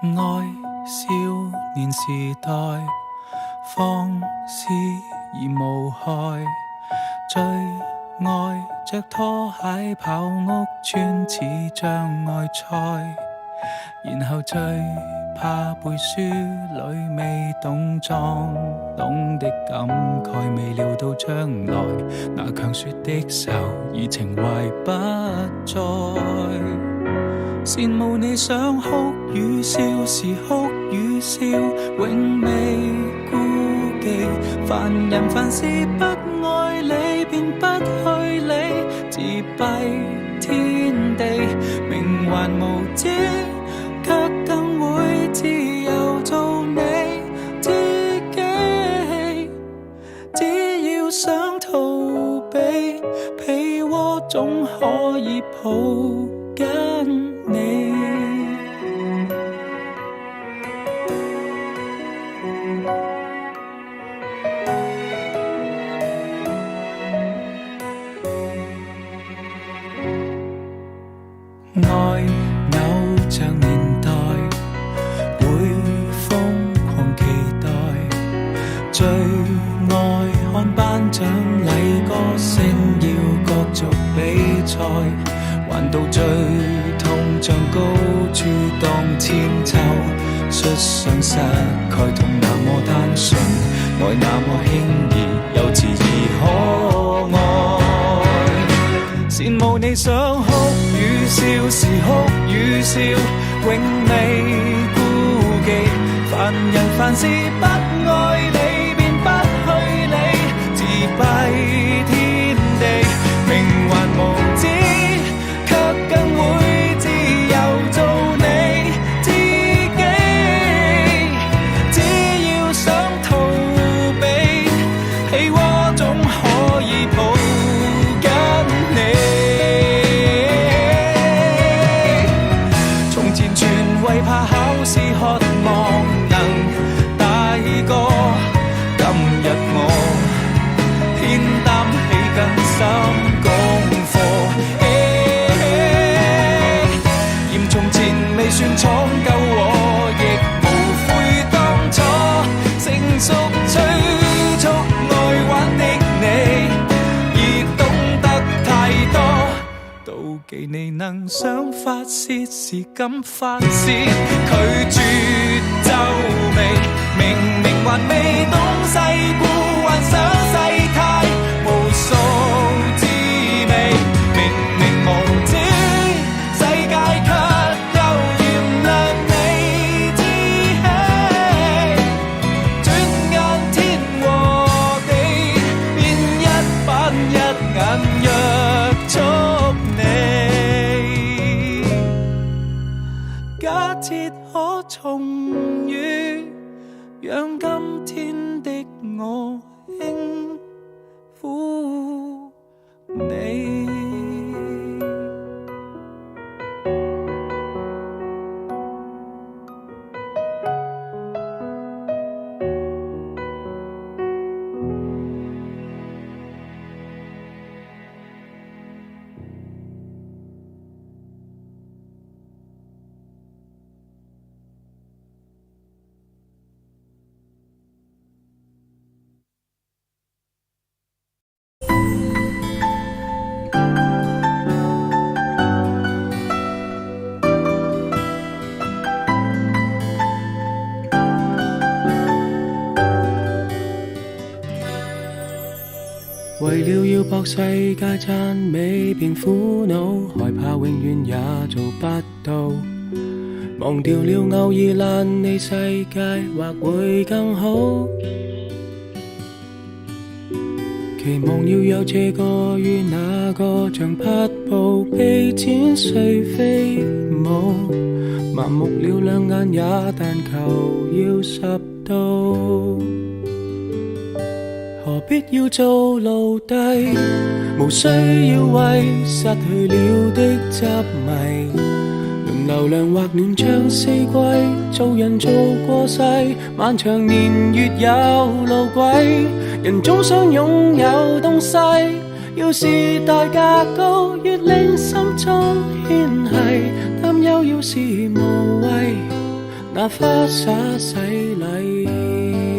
愛少年時代，放肆而無害，最愛着拖鞋跑屋邨似障礙賽，然後最怕背書裏未懂裝懂的感慨，未料到將來那強說的手已情懷不再，羨慕你想哭與笑時哭與笑，永未顧忌。凡人凡事不愛理便不去理，自閉天地，命還無知，卻更會自由做你自己。只要想逃避，被窩總可以抱緊你。愛偶像年代，會瘋狂期待，最愛看頒獎禮，歌星要角逐比賽，還到最痛像高處當千秋，摔上石蓋，痛那麼單純，愛那麼輕易，幼稚而可愛。羨慕你想哭與笑時哭與笑，永未顧忌。凡人凡事不愛理便不去理，自閉天地，命還無知，卻更會自由做你自己。只要想逃避，被窩總可以抱緊你。從前全為怕考試渴望能大個，今日我偏擔起更深功課。嫌從前未算闖夠我，亦無悔當初成熟催促愛玩的你，已懂得太多。妒忌你能想發泄時敢發泄，拒絕皺眉，明明還未懂世故，還想世態無數滋味，明明無知，世界卻又原諒你知己。轉眼天和地，變一板一眼約束你。假設可重遇，讓今天的我輕撫你。為了要博世界讚美便苦惱，害怕永遠也做不到，忘掉了偶爾爛你世界或會更好，期望要有這個與那個像匹布被剪碎飛舞，麻木了兩眼也但求要10度，何必要做奴隸，無需要為失去了的執迷，輪流量或暖像四季，做人做過世，漫長年月有路軌，人總想擁有東西，要是代價高，越令心中牽繫，擔憂要是無謂，那花灑洗禮。